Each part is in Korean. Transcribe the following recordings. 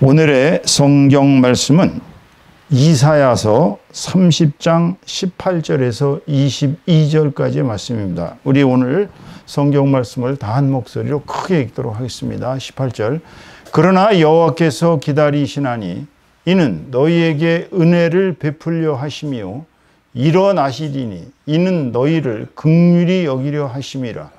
오늘의 성경 말씀은 이사야서 30장 18절에서 22절까지의 말씀입니다. 우리 오늘 성경 말씀을 다 한 목소리로 크게 읽도록 하겠습니다. 18절. 그러나 여호와께서 기다리시나니 이는 너희에게 은혜를 베풀려 하시며 일어나시리니 이는 너희를 긍휼히 여기려 하심이라.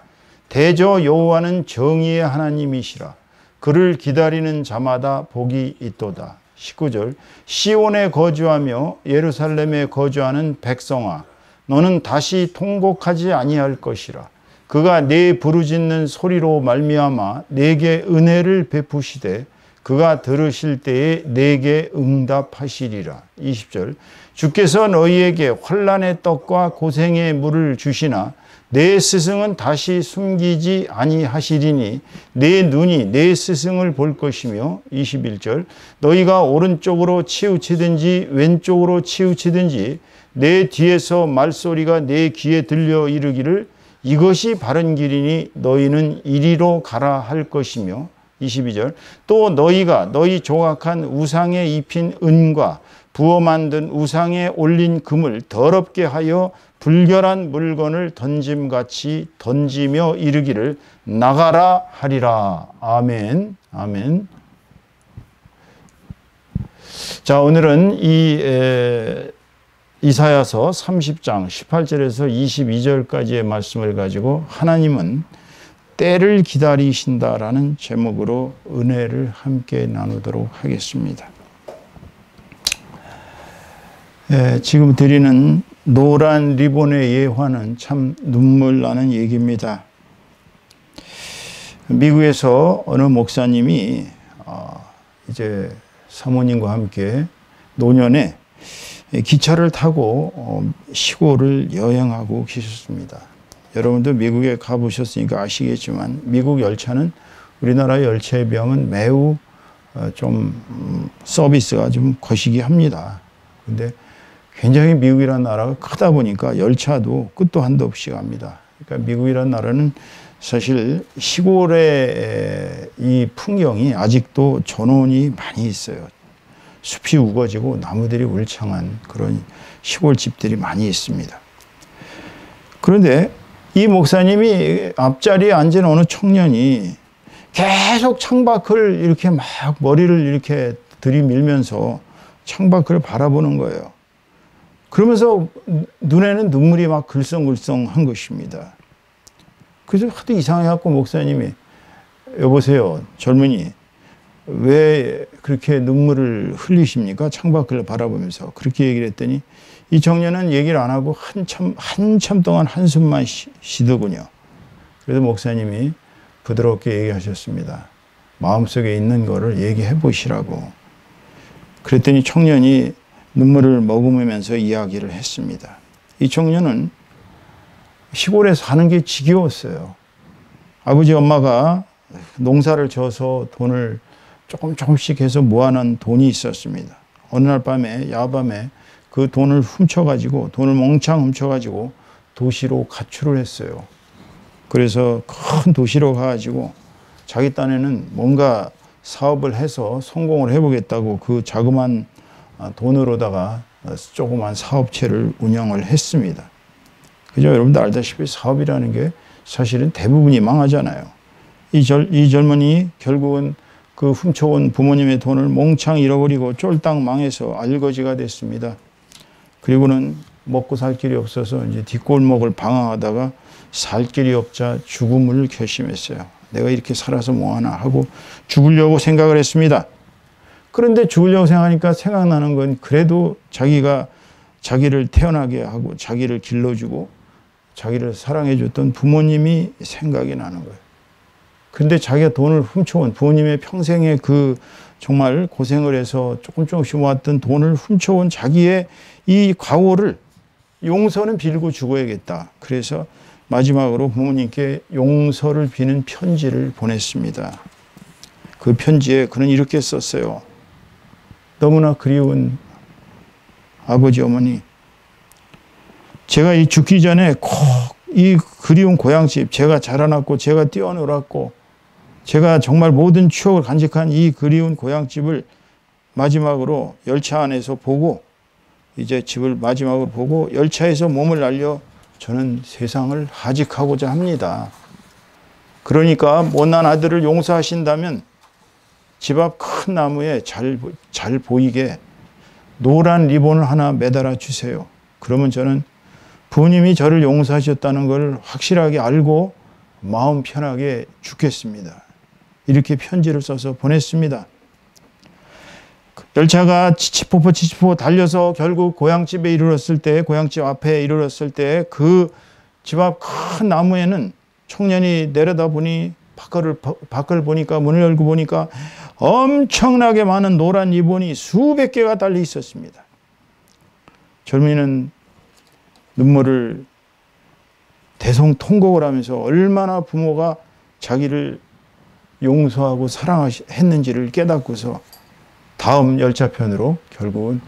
대저 여호와는 정의의 하나님이시라. 그를 기다리는 자마다 복이 있도다. 19절. 시온에 거주하며 예루살렘에 거주하는 백성아, 너는 다시 통곡하지 아니할 것이라. 그가 내 부르짖는 소리로 말미암아 내게 은혜를 베푸시되 그가 들으실 때에 내게 응답하시리라. 20절. 주께서 너희에게 환난의 떡과 고생의 물을 주시나 내 스승은 다시 숨기지 아니하시리니 내 눈이 내 스승을 볼 것이며. 21절. 너희가 오른쪽으로 치우치든지 왼쪽으로 치우치든지 내 뒤에서 말소리가 내 귀에 들려 이르기를 이것이 바른 길이니 너희는 이리로 가라 할 것이며. 22절. 또 너희가 너희 조각한 우상에 입힌 은과 부어 만든 우상에 올린 금을 더럽게 하여 불결한 물건을 던짐같이 던지며 이르기를 나가라 하리라. 아멘. 아멘. 자, 오늘은 이사야서 30장 18절에서 22절까지의 말씀을 가지고 하나님은 때를 기다리신다라는 제목으로 은혜를 함께 나누도록 하겠습니다. 지금 드리는 노란 리본의 예화는 참 눈물 나는 얘기입니다. 미국에서 어느 목사님이 이제 사모님과 함께 노년에 기차를 타고 시골을 여행하고 계셨습니다. 여러분도 미국에 가보셨으니까 아시겠지만 미국 열차는 우리나라 열차에 비하면 매우 좀 서비스가 좀 거시기합니다. 근데 굉장히 미국이라는 나라가 크다 보니까 열차도 끝도 한도 없이 갑니다. 그러니까 미국이라는 나라는 사실 시골의 이 풍경이 아직도 전원이 많이 있어요. 숲이 우거지고 나무들이 울창한 그런 시골 집들이 많이 있습니다. 그런데 이 목사님이 앞자리에 앉은 어느 청년이 계속 창밖을 이렇게 막 머리를 이렇게 들이밀면서 창밖을 바라보는 거예요. 그러면서 눈에는 눈물이 막 글썽글썽한 것입니다. 그래서 하도 이상해갖고 목사님이 여보세요 젊은이 왜 그렇게 눈물을 흘리십니까? 창밖을 바라보면서 그렇게 얘기를 했더니 이 청년은 얘기를 안 하고 한참 동안 한숨만 쉬더군요. 그래서 목사님이 부드럽게 얘기하셨습니다. 마음속에 있는 거를 얘기해 보시라고. 그랬더니 청년이 눈물을 머금으면서 이야기를 했습니다. 이 청년은 시골에 사는 게 지겨웠어요. 아버지 엄마가 농사를 져서 돈을 조금씩 해서 모아놓은 돈이 있었습니다. 어느 날 밤에 야밤에 그 돈을 돈을 몽창 훔쳐가지고 도시로 가출을 했어요. 그래서 큰 도시로 가가지고 자기 딴에는 뭔가 사업을 해서 성공을 해보겠다고 그 자그만 돈으로다가 조그만 사업체를 운영을 했습니다. 그죠? 여러분들 알다시피 사업이라는 게 사실은 대부분이 망하잖아요. 이 젊은이 결국은 그 훔쳐온 부모님의 돈을 몽창 잃어버리고 쫄딱 망해서 알거지가 됐습니다. 그리고는 먹고 살 길이 없어서 이제 뒷골목을 방황하다가 살 길이 없자 죽음을 결심했어요. 내가 이렇게 살아서 뭐하나 하고 죽으려고 생각을 했습니다. 그런데 죽으려고 생각하니까 생각나는 건 그래도 자기가 자기를 태어나게 하고 자기를 길러주고 자기를 사랑해줬던 부모님이 생각이 나는 거예요. 근데 자기가 돈을 훔쳐온 부모님의 평생에 그 정말 고생을 해서 조금씩 모았던 돈을 훔쳐온 자기의 이 과오를 용서는 빌고 죽어야겠다. 그래서 마지막으로 부모님께 용서를 비는 편지를 보냈습니다. 그 편지에 그는 이렇게 썼어요. 너무나 그리운 아버지 어머니, 제가 이 죽기 전에 꼭 이 그리운 고향집 제가 자라났고 제가 뛰어놀았고 제가 정말 모든 추억을 간직한 이 그리운 고향집을 마지막으로 열차 안에서 보고, 이제 집을 마지막으로 보고 열차에서 몸을 날려 저는 세상을 하직하고자 합니다. 그러니까 못난 아들을 용서하신다면 집 앞 큰 나무에 잘 보이게 노란 리본을 하나 매달아 주세요. 그러면 저는 부모님이 저를 용서하셨다는 걸 확실하게 알고 마음 편하게 죽겠습니다. 이렇게 편지를 써서 보냈습니다. 열차가 치치포 달려서 결국 고향집에 이르렀을 때, 고향집 앞에 이르렀을 때 그 집 앞 큰 나무에는 청년이 내려다보니 밖을 보니까, 문을 열고 보니까 엄청나게 많은 노란 리본이 수백 개가 달려 있었습니다. 젊은이는 눈물을 대성통곡을 하면서 얼마나 부모가 자기를 용서하고 사랑했는지를 깨닫고서 다음 열차편으로 결국은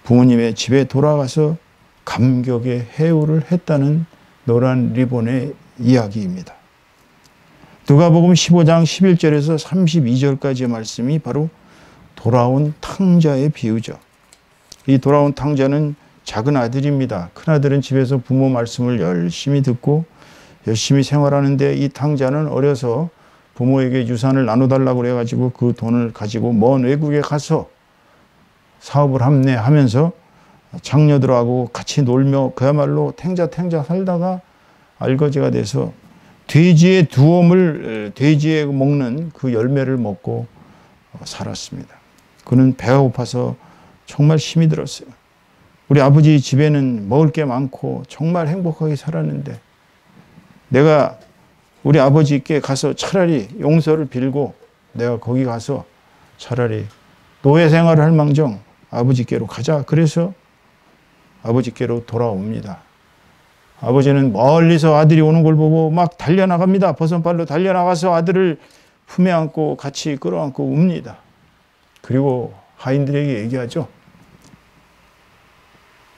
부모님의 집에 돌아가서 감격의 해우를 했다는 노란 리본의 이야기입니다. 누가복음 15장 11절에서 32절까지의 말씀이 바로 돌아온 탕자의 비유죠. 이 돌아온 탕자는 작은 아들입니다. 큰 아들은 집에서 부모 말씀을 열심히 듣고 열심히 생활하는데, 이 탕자는 어려서 부모에게 유산을 나눠달라고 그래가지고 그 돈을 가지고 먼 외국에 가서 사업을 합리하면서 장녀들하고 같이 놀며 그야말로 탱자 살다가 알거지가 돼서 돼지의 두엄을, 돼지에 먹는 그 열매를 먹고 살았습니다. 그는 배가 고파서 정말 힘이 들었어요. 우리 아버지 집에는 먹을 게 많고 정말 행복하게 살았는데, 내가 우리 아버지께 가서 차라리 용서를 빌고 내가 거기 가서 차라리 노예 생활을 할 망정 아버지께로 가자. 그래서 아버지께로 돌아옵니다. 아버지는 멀리서 아들이 오는 걸 보고 막 달려나갑니다. 버선발로 달려나가서 아들을 품에 안고 같이 끌어안고 웁니다. 그리고 하인들에게 얘기하죠.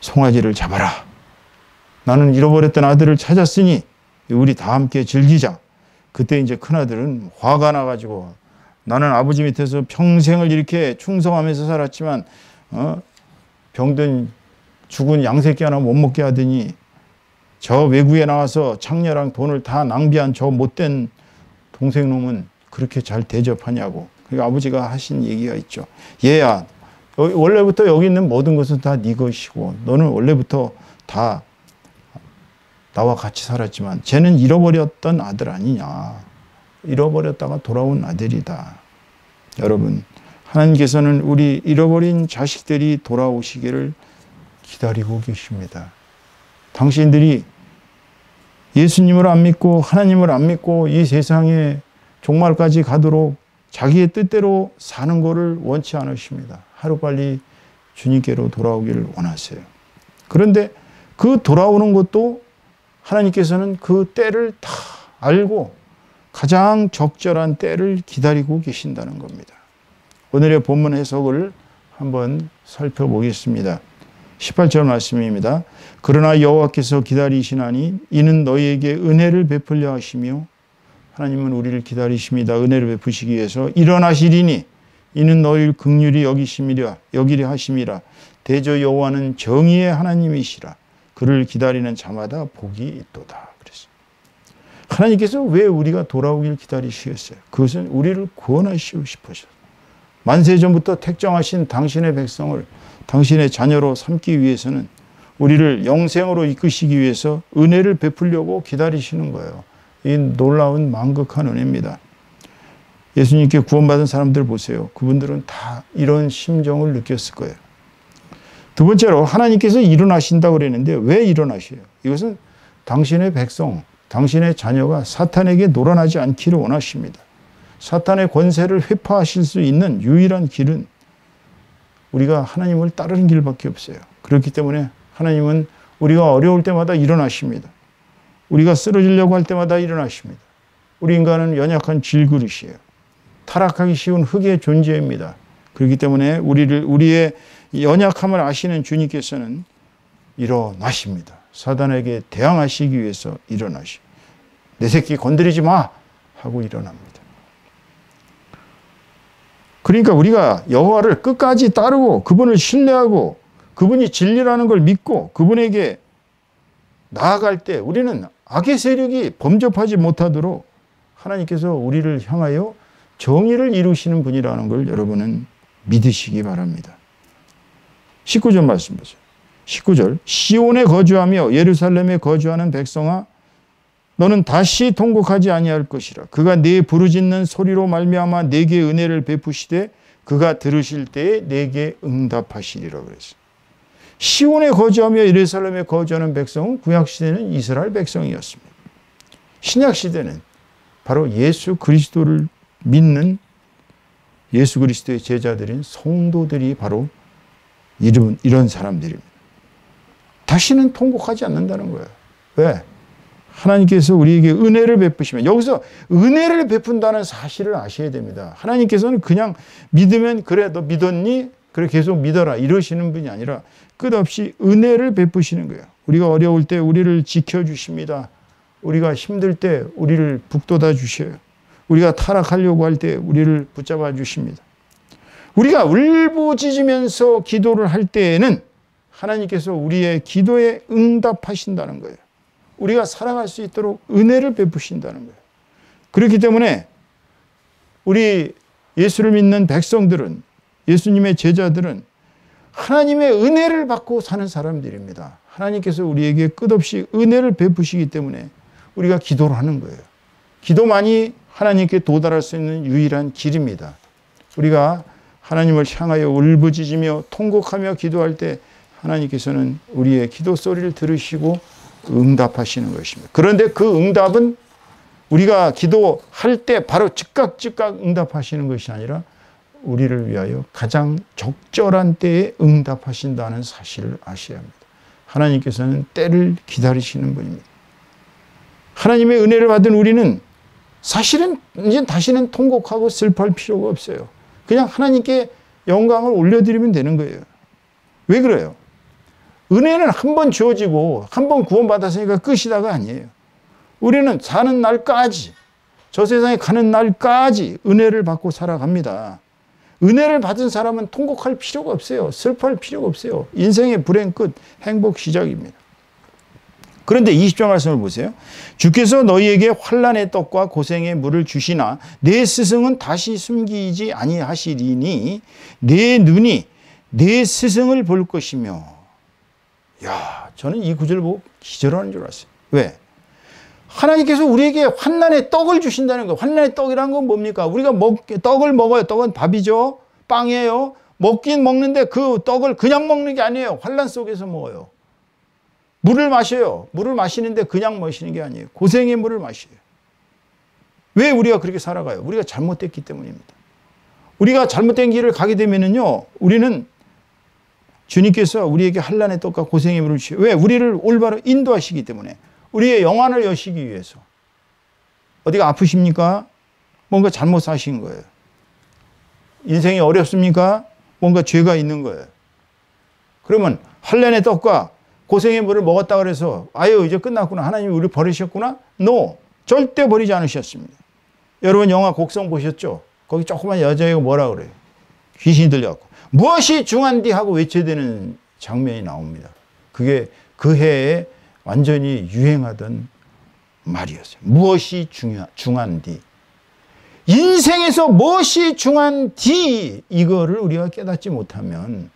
송아지를 잡아라. 나는 잃어버렸던 아들을 찾았으니 우리 다 함께 즐기자. 그때 이제 큰아들은 화가 나가지고, 나는 아버지 밑에서 평생을 이렇게 충성하면서 살았지만 병든 죽은 양새끼 하나 못 먹게 하더니 저 외국에 나와서 창녀랑 돈을 다 낭비한 저 못된 동생놈은 그렇게 잘 대접하냐고. 그러니까 아버지가 하신 얘기가 있죠. 얘야, 원래부터 여기 있는 모든 것은 다 네 것이고 너는 원래부터 다 나와 같이 살았지만 쟤는 잃어버렸던 아들 아니냐. 잃어버렸다가 돌아온 아들이다. 여러분, 하나님께서는 우리 잃어버린 자식들이 돌아오시기를 기다리고 계십니다. 당신들이 예수님을 안 믿고 하나님을 안 믿고 이 세상에 종말까지 가도록 자기의 뜻대로 사는 것을 원치 않으십니다. 하루빨리 주님께로 돌아오기를 원하세요. 그런데 그 돌아오는 것도 하나님께서는 그 때를 다 알고 가장 적절한 때를 기다리고 계신다는 겁니다. 오늘의 본문 해석을 한번 살펴보겠습니다. 18절 말씀입니다. 그러나 여호와께서 기다리시나니 이는 너희에게 은혜를 베풀려 하시며, 하나님은 우리를 기다리십니다. 은혜를 베푸시기 위해서 일어나시리니 이는 너희를 긍휼히 여기려 하심이라. 대저 여호와는 정의의 하나님이시라. 그를 기다리는 자마다 복이 있도다. 그랬어요. 하나님께서 왜 우리가 돌아오길 기다리시겠어요? 그것은 우리를 구원하시고 싶으셔서. 만세전부터 택정하신 당신의 백성을 당신의 자녀로 삼기 위해서는 우리를 영생으로 이끄시기 위해서 은혜를 베풀려고 기다리시는 거예요. 이 놀라운 만극한 은혜입니다. 예수님께 구원받은 사람들 보세요. 그분들은 다 이런 심정을 느꼈을 거예요. 두 번째로 하나님께서 일어나신다고 그랬는데 왜 일어나셔요? 이것은 당신의 백성, 당신의 자녀가 사탄에게 놀아나지 않기를 원하십니다. 사탄의 권세를 회파하실 수 있는 유일한 길은 우리가 하나님을 따르는 길밖에 없어요. 그렇기 때문에 하나님은 우리가 어려울 때마다 일어나십니다. 우리가 쓰러지려고 할 때마다 일어나십니다. 우리 인간은 연약한 질그릇이에요. 타락하기 쉬운 흙의 존재입니다. 그렇기 때문에 우리의 연약함을 아시는 주님께서는 일어나십니다. 사단에게 대항하시기 위해서 일어나시. 내 새끼 건드리지 마! 하고 일어납니다. 그러니까 우리가 여호와를 끝까지 따르고 그분을 신뢰하고 그분이 진리라는 걸 믿고 그분에게 나아갈 때 우리는 악의 세력이 범접하지 못하도록 하나님께서 우리를 향하여 정의를 이루시는 분이라는 걸 여러분은 믿으시기 바랍니다. 19절 말씀 보세요. 19절 시온에 거주하며 예루살렘에 거주하는 백성아 너는 다시 통곡하지 아니할 것이라. 그가 네 부르짖는 소리로 말미암아 네게 은혜를 베푸시되 그가 들으실 때에 네게 응답하시리라 그랬어요. 시온에 거주하며 예루살렘에 거주하는 백성은 구약시대는 이스라엘 백성이었습니다. 신약시대는 바로 예수 그리스도를 믿는 예수 그리스도의 제자들인 성도들이 바로 이런 사람들입니다. 다시는 통곡하지 않는다는 거예요. 왜? 하나님께서 우리에게 은혜를 베푸시면, 여기서 은혜를 베푼다는 사실을 아셔야 됩니다. 하나님께서는 그냥 믿으면 그래 너 믿었니? 그래 계속 믿어라 이러시는 분이 아니라 끝없이 은혜를 베푸시는 거예요. 우리가 어려울 때 우리를 지켜주십니다. 우리가 힘들 때 우리를 북돋아 주셔요. 우리가 타락하려고 할 때 우리를 붙잡아 주십니다. 우리가 울부짖으면서 기도를 할 때에는 하나님께서 우리의 기도에 응답하신다는 거예요. 우리가 살아갈 수 있도록 은혜를 베푸신다는 거예요. 그렇기 때문에 우리 예수를 믿는 백성들은, 예수님의 제자들은 하나님의 은혜를 받고 사는 사람들입니다. 하나님께서 우리에게 끝없이 은혜를 베푸시기 때문에 우리가 기도를 하는 거예요. 기도만이 하나님께 도달할 수 있는 유일한 길입니다. 우리가 하나님을 향하여 울부짖으며 통곡하며 기도할 때 하나님께서는 우리의 기도 소리를 들으시고 응답하시는 것입니다. 그런데 그 응답은 우리가 기도할 때 바로 즉각 응답하시는 것이 아니라 우리를 위하여 가장 적절한 때에 응답하신다는 사실을 아셔야 합니다. 하나님께서는 때를 기다리시는 분입니다. 하나님의 은혜를 받은 우리는 사실은 이제 다시는 통곡하고 슬퍼할 필요가 없어요. 그냥 하나님께 영광을 올려드리면 되는 거예요. 왜 그래요? 은혜는 한 번 주어지고 한 번 구원받았으니까 끝이다가 아니에요. 우리는 사는 날까지, 저 세상에 가는 날까지 은혜를 받고 살아갑니다. 은혜를 받은 사람은 통곡할 필요가 없어요. 슬퍼할 필요가 없어요. 인생의 불행 끝, 행복 시작입니다. 그런데 20절 말씀을 보세요. 주께서 너희에게 환난의 떡과 고생의 물을 주시나 내 스승은 다시 숨기지 아니하시리니 내 눈이 내 스승을 볼 것이며. 야, 저는 이 구절을 보고 기절하는 줄 알았어요. 왜? 하나님께서 우리에게 환난의 떡을 주신다는 거예요. 환난의 떡이란 건 뭡니까? 우리가 떡을 먹어요. 떡은 밥이죠. 빵이에요. 먹긴 먹는데 그 떡을 그냥 먹는 게 아니에요. 환난 속에서 먹어요. 물을 마셔요. 물을 마시는데 그냥 마시는 게 아니에요. 고생의 물을 마셔요. 왜 우리가 그렇게 살아가요? 우리가 잘못됐기 때문입니다. 우리가 잘못된 길을 가게 되면은요, 우리는 주님께서 우리에게 환난의 떡과 고생의 물을 주셔요. 왜? 우리를 올바로 인도하시기 때문에. 우리의 영안을 여시기 위해서. 어디가 아프십니까? 뭔가 잘못 사신 거예요. 인생이 어렵습니까? 뭔가 죄가 있는 거예요. 그러면 환난의 떡과 고생의 물을 먹었다 그래서 아유 이제 끝났구나. 하나님이 우리를 버리셨구나? No. 절대 버리지 않으셨습니다. 여러분 영화 곡성 보셨죠? 거기 조그만 여자애가 뭐라 그래요? 귀신이 들려갖고 무엇이 중한디 하고 외쳐대는 장면이 나옵니다. 그게 그 해에 완전히 유행하던 말이었어요. 무엇이 중한디. 인생에서 무엇이 중한디 이거를 우리가 깨닫지 못하면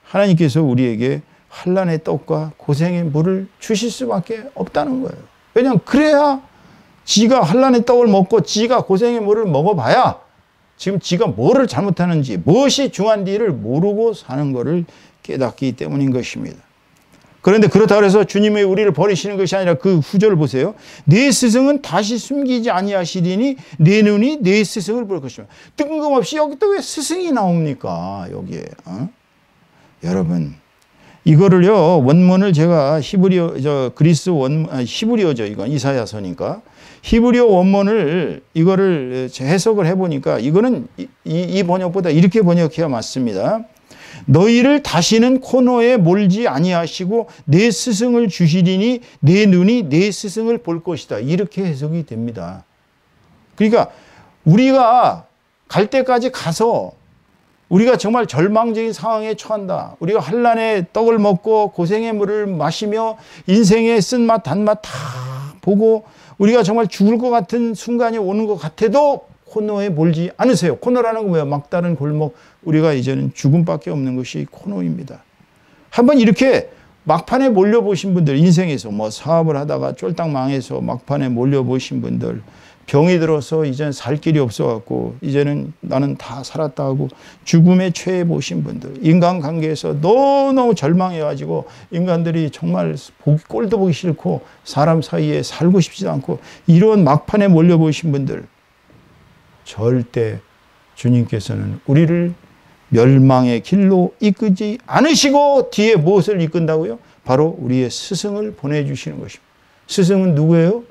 하나님께서 우리에게 환난의 떡과 고생의 물을 주실 수밖에 없다는 거예요. 왜냐하면 그래야 지가 환난의 떡을 먹고 지가 고생의 물을 먹어봐야 지금 지가 뭐를 잘못하는지 무엇이 중한디를 모르고 사는 것을 깨닫기 때문인 것입니다. 그런데 그렇다고 해서 주님이 우리를 버리시는 것이 아니라 그 후절을 보세요. 내 스승은 다시 숨기지 아니하시리니 내 눈이 내 스승을 볼 것이며. 뜬금없이 여기 또 왜 스승이 나옵니까? 여기에. 여러분 이거를요 원문을 제가 히브리어죠. 이건 이사야서니까 히브리어 원문을 이거를 해석을 해보니까 이거는 이 번역보다 이렇게 번역해야 맞습니다. 너희를 다시는 코너에 몰지 아니하시고 내 스승을 주시리니 내 눈이 내 스승을 볼 것이다. 이렇게 해석이 됩니다. 그러니까 우리가 갈 때까지 가서 우리가 정말 절망적인 상황에 처한다. 우리가 환난의 떡을 먹고 고생의 물을 마시며 인생의 쓴맛 단맛 다 보고 우리가 정말 죽을 것 같은 순간이 오는 것 같아도 코너에 몰지 않으세요. 코너라는 건 뭐예요? 막다른 골목. 우리가 이제는 죽음밖에 없는 것이 코너입니다. 한번 이렇게 막판에 몰려보신 분들, 인생에서 뭐 사업을 하다가 쫄딱 망해서 막판에 몰려보신 분들, 병이 들어서 이제는 살 길이 없어갖고 이제는 나는 다 살았다 하고 죽음에 처해 보신 분들, 인간관계에서 너무너무 절망해가지고 인간들이 정말 꼴도 보기 싫고 사람 사이에 살고 싶지도 않고 이런 막판에 몰려보신 분들, 절대 주님께서는 우리를 멸망의 길로 이끄지 않으시고 뒤에 무엇을 이끈다고요? 바로 우리의 스승을 보내주시는 것입니다. 스승은 누구예요?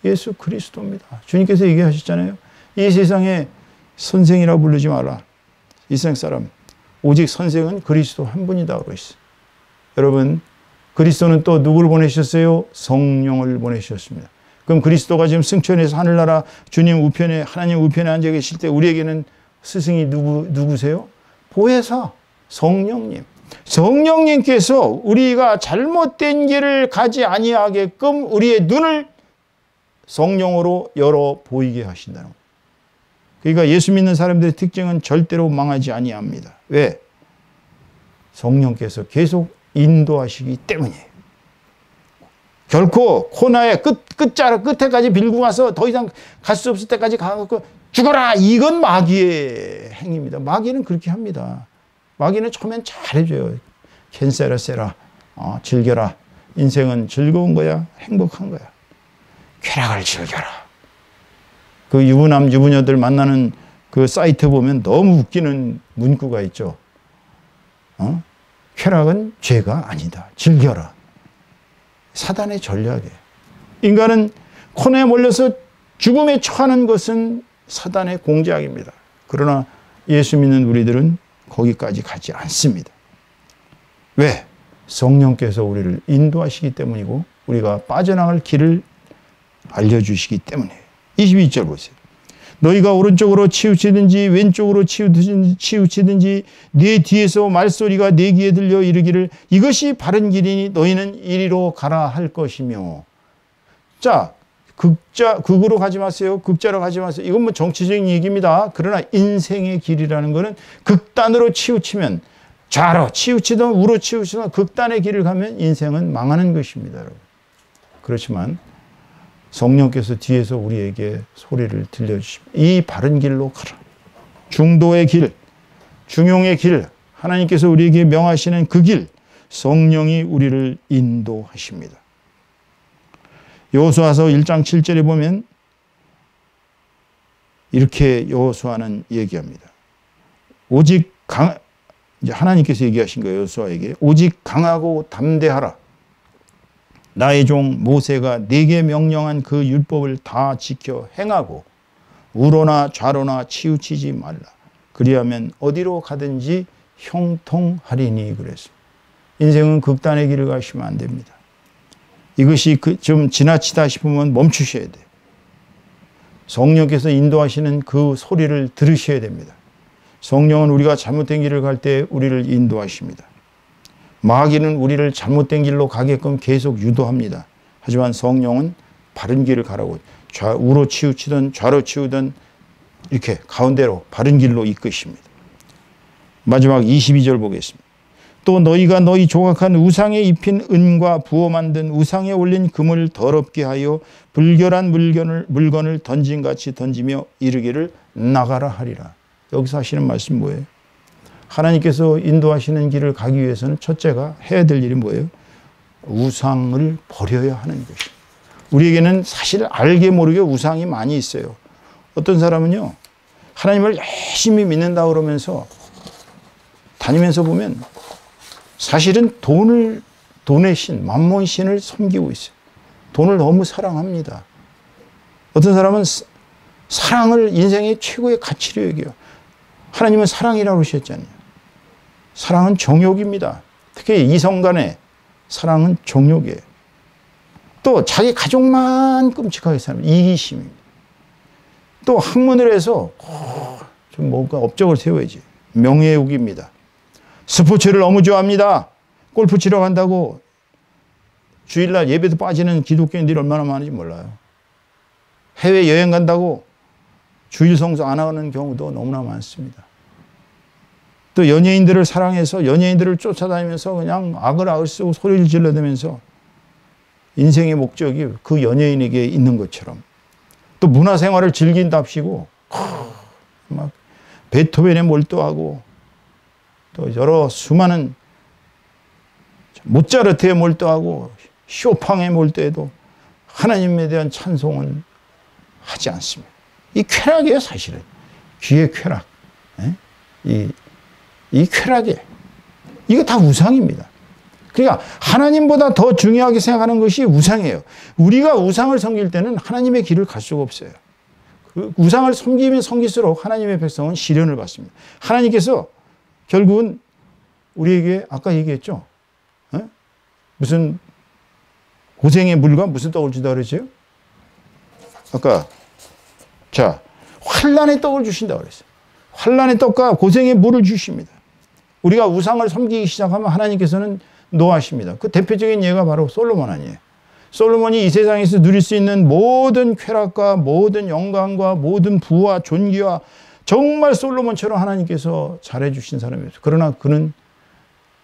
예수 그리스도입니다. 주님께서 얘기하셨잖아요. 이 세상에 선생이라 부르지 마라. 이 세상 사람. 오직 선생은 그리스도 한 분이다 그러셨어요. 여러분, 그리스도는 또 누구를 보내셨어요? 성령을 보내셨습니다. 그럼 그리스도가 지금 승천해서 하늘나라 주님 우편에, 하나님 우편에 앉아 계실 때 우리에게는 스승이 누구세요? 보혜사, 성령님. 성령님께서 우리가 잘못된 길을 가지 아니하게끔 우리의 눈을 성령으로 열어 보이게 하신다는 거예요. 그러니까 예수 믿는 사람들의 특징은 절대로 망하지 아니합니다. 왜? 성령께서 계속 인도하시기 때문이에요. 결코 코너의 끝에까지 빌고 가서 더 이상 갈 수 없을 때까지 가서 죽어라! 이건 마귀의 행위입니다. 마귀는 그렇게 합니다. 마귀는 처음엔 잘해줘요. 캔세라 세라. 즐겨라. 인생은 즐거운 거야. 행복한 거야. 쾌락을 즐겨라. 그 유부남, 유부녀들 만나는 그 사이트 보면 너무 웃기는 문구가 있죠. 쾌락은 죄가 아니다. 즐겨라. 사단의 전략이에요. 인간은 코너에 몰려서 죽음에 처하는 것은 사단의 공작입니다. 그러나 예수 믿는 우리들은 거기까지 가지 않습니다. 왜? 성령께서 우리를 인도하시기 때문이고 우리가 빠져나갈 길을 알려주시기 때문에. 22절 보세요. 너희가 오른쪽으로 치우치든지 왼쪽으로 치우치든지 네 뒤에서 말소리가 네 귀에 들려 이르기를 이것이 바른 길이니 너희는 이리로 가라 할 것이며. 자, 극으로 가지 마세요. 극자로 가지 마세요. 이건 뭐 정치적인 얘기입니다. 그러나 인생의 길이라는 것은 극단으로 치우치면 좌로 치우치든 우로 치우치든 극단의 길을 가면 인생은 망하는 것입니다. 여러분. 그렇지만 성령께서 뒤에서 우리에게 소리를 들려주십니다. 이 바른 길로 가라. 중도의 길, 중용의 길, 하나님께서 우리에게 명하시는 그 길, 성령이 우리를 인도하십니다. 여호수아서 1장 7절에 보면 이렇게 여호수아는 얘기합니다. 오직 이제 하나님께서 얘기하신 거예요. 여호수아에게 오직 강하고 담대하라. 나의 종 모세가 네게 명령한 그 율법을 다 지켜 행하고 우로나 좌로나 치우치지 말라. 그리하면 어디로 가든지 형통하리니 그랬습니다. 인생은 극단의 길을 가시면 안 됩니다. 이것이 좀 지나치다 싶으면 멈추셔야 돼요. 성령께서 인도하시는 그 소리를 들으셔야 됩니다. 성령은 우리가 잘못된 길을 갈 때 우리를 인도하십니다. 마귀는 우리를 잘못된 길로 가게끔 계속 유도합니다. 하지만 성령은 바른 길을 가라고 우로 치우치든 좌로 치우든 이렇게 가운데로 바른 길로 이끄십니다. 마지막 22절 보겠습니다. 또 너희가 너희 조각한 우상에 입힌 은과 부어 만든 우상에 올린 금을 더럽게 하여 불결한 물건을 던진같이 던지며 이르기를 나가라 하리라. 여기서 하시는 말씀 뭐예요? 하나님께서 인도하시는 길을 가기 위해서는 첫째가 해야 될 일이 뭐예요? 우상을 버려야 하는 것입니다. 우리에게는 사실 알게 모르게 우상이 많이 있어요. 어떤 사람은요, 하나님을 열심히 믿는다 그러면서 다니면서 보면 사실은 돈의 신, 만몬 신을 섬기고 있어요. 돈을 너무 사랑합니다. 어떤 사람은 사랑을 인생의 최고의 가치로 여겨요. 하나님은 사랑이라고 그러셨잖아요. 사랑은 정욕입니다. 특히 이성 간의 사랑은 정욕이에요. 또 자기 가족만 끔찍하게 사는 이기심입니다. 또 학문을 해서 좀 뭔가 업적을 세워야지. 명예욕입니다. 스포츠를 너무 좋아합니다. 골프 치러 간다고 주일날 예배도 빠지는 기독교인들이 얼마나 많은지 몰라요. 해외여행 간다고 주일 성수 안 하는 경우도 너무나 많습니다. 또 연예인들을 사랑해서 연예인들을 쫓아다니면서 그냥 악을 쓰고 소리를 질러대면서 인생의 목적이 그 연예인에게 있는 것처럼, 또 문화생활을 즐긴답시고 막 베토벤에 몰두하고 또 여러 수많은 모차르트에 몰두하고 쇼팽에 몰두해도 하나님에 대한 찬송은 하지 않습니다. 이 쾌락이에요, 사실은. 귀의 쾌락. 이 쾌락이에요. 이거 다 우상입니다. 그러니까 하나님보다 더 중요하게 생각하는 것이 우상이에요. 우리가 우상을 섬길 때는 하나님의 길을 갈 수가 없어요. 그 우상을 섬기면 섬길수록 하나님의 백성은 시련을 받습니다. 하나님께서 결국은 우리에게 아까 얘기했죠. 무슨 고생의 물과 무슨 떡을 주다 그랬어요? 아까 자, 환난의 떡을 주신다 그랬어요. 환난의 떡과 고생의 물을 주십니다. 우리가 우상을 섬기기 시작하면 하나님께서는 노하십니다. 그 대표적인 예가 바로 솔로몬 아니에요. 솔로몬이 이 세상에서 누릴 수 있는 모든 쾌락과 모든 영광과 모든 부와 존귀와 정말 솔로몬처럼 하나님께서 잘해주신 사람이었어요. 그러나 그는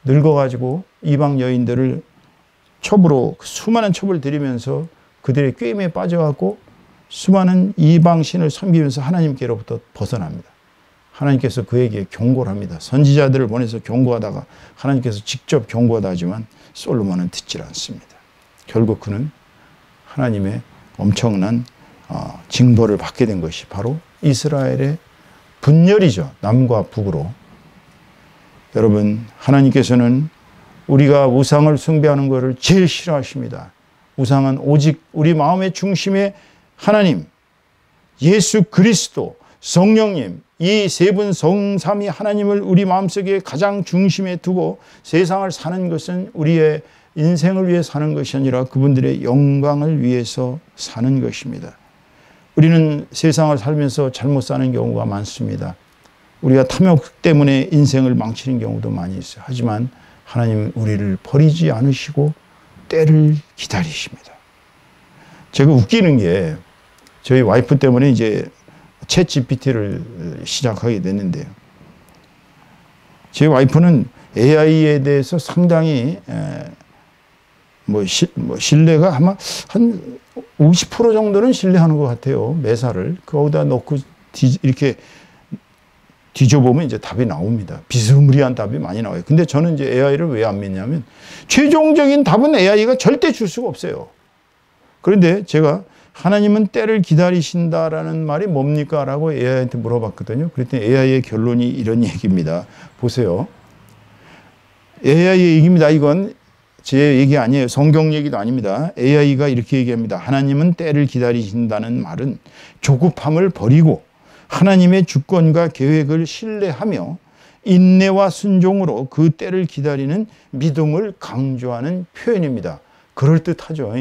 늙어가지고 이방 여인들을 수많은 첩을 들이면서 그들의 꾀임에 빠져갖고 수많은 이방 신을 섬기면서 하나님께로부터 벗어납니다. 하나님께서 그에게 경고를 합니다. 선지자들을 보내서 경고하다가 하나님께서 직접 경고하다 하지만 솔로몬은 듣질 않습니다. 결국 그는 하나님의 엄청난 징벌을 받게 된 것이 바로 이스라엘의 분열이죠. 남과 북으로. 여러분, 하나님께서는 우리가 우상을 숭배하는 것을 제일 싫어하십니다. 우상은 오직 우리 마음의 중심에 하나님, 예수 그리스도, 성령님, 이 세 분 성삼위 하나님을 우리 마음속에 가장 중심에 두고 세상을 사는 것은 우리의 인생을 위해 사는 것이 아니라 그분들의 영광을 위해서 사는 것입니다. 우리는 세상을 살면서 잘못 사는 경우가 많습니다. 우리가 탐욕 때문에 인생을 망치는 경우도 많이 있어요. 하지만 하나님은 우리를 버리지 않으시고 때를 기다리십니다. 제가 웃기는 게 저희 와이프 때문에 이제 챗 GPT를 시작하게 됐는데요. 제 와이프는 AI에 대해서 상당히 신뢰가 아마 한 50% 정도는 신뢰하는 것 같아요. 매사를. 거기다 넣고 이렇게 뒤져보면 이제 답이 나옵니다. 비스무리한 답이 많이 나와요. 근데 저는 이제 AI를 왜 안 믿냐면 최종적인 답은 AI가 절대 줄 수가 없어요. 그런데 제가 하나님은 때를 기다리신다라는 말이 뭡니까? 라고 AI한테 물어봤거든요. 그랬더니 AI의 결론이 이런 얘기입니다. 보세요. AI의 얘기입니다. 이건 제 얘기 아니에요. 성경 얘기도 아닙니다. AI가 이렇게 얘기합니다. 하나님은 때를 기다리신다는 말은 조급함을 버리고 하나님의 주권과 계획을 신뢰하며 인내와 순종으로 그 때를 기다리는 믿음을 강조하는 표현입니다. 그럴듯하죠.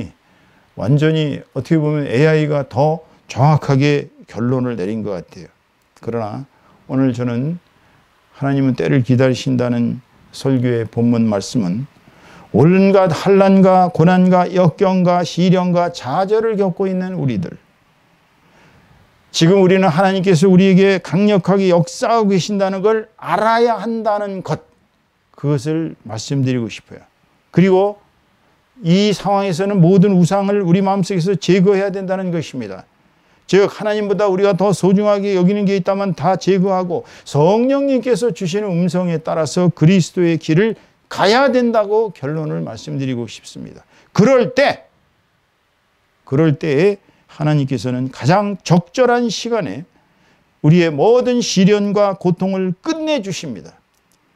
완전히 어떻게 보면 AI가 더 정확하게 결론을 내린 것 같아요. 그러나 오늘 저는 하나님은 때를 기다리신다는 설교의 본문 말씀은 온갖 환난과 고난과 역경과 시련과 좌절을 겪고 있는 우리들, 지금 우리는 하나님께서 우리에게 강력하게 역사하고 계신다는 걸 알아야 한다는 것, 그것을 말씀드리고 싶어요. 그리고 이 상황에서는 모든 우상을 우리 마음속에서 제거해야 된다는 것입니다. 즉 하나님보다 우리가 더 소중하게 여기는 게 있다면 다 제거하고 성령님께서 주시는 음성에 따라서 그리스도의 길을 가야 된다고 결론을 말씀드리고 싶습니다. 그럴 때에 하나님께서는 가장 적절한 시간에 우리의 모든 시련과 고통을 끝내주십니다.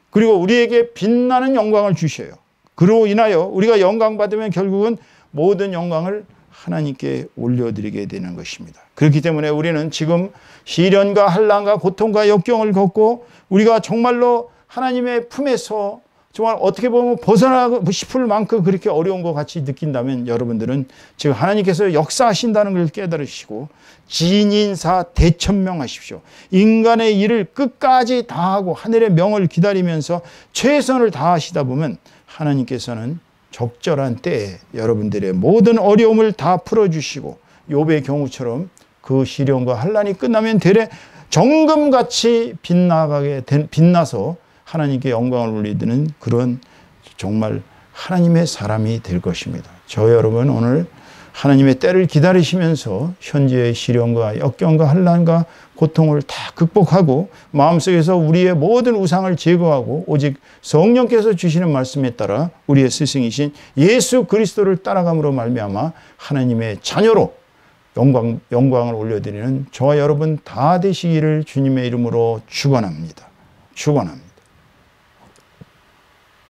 그리고 우리에게 빛나는 영광을 주셔요. 그로 인하여 우리가 영광 받으면 결국은 모든 영광을 하나님께 올려드리게 되는 것입니다. 그렇기 때문에 우리는 지금 시련과 환난과 고통과 역경을 겪고 우리가 정말로 하나님의 품에서 정말 어떻게 보면 벗어나고 싶을 만큼 그렇게 어려운 것 같이 느낀다면 여러분들은 지금 하나님께서 역사하신다는 걸 깨달으시고 진인사 대천명하십시오. 인간의 일을 끝까지 다하고 하늘의 명을 기다리면서 최선을 다하시다 보면 하나님께서는 적절한 때에 여러분들의 모든 어려움을 다 풀어주시고 욥의 경우처럼 그 시련과 환난이 끝나면 되레 정금같이 빛나서 하나님께 영광을 올리는 그런 정말 하나님의 사람이 될 것입니다. 저 여러분 오늘 하나님의 때를 기다리시면서 현재의 시련과 역경과 환난과 고통을 다 극복하고 마음속에서 우리의 모든 우상을 제거하고 오직 성령께서 주시는 말씀에 따라 우리의 스승이신 예수 그리스도를 따라감으로 말미암아 하나님의 자녀로 영광을 올려드리는 저와 여러분 다 되시기를 주님의 이름으로 축원합니다. 축원합니다.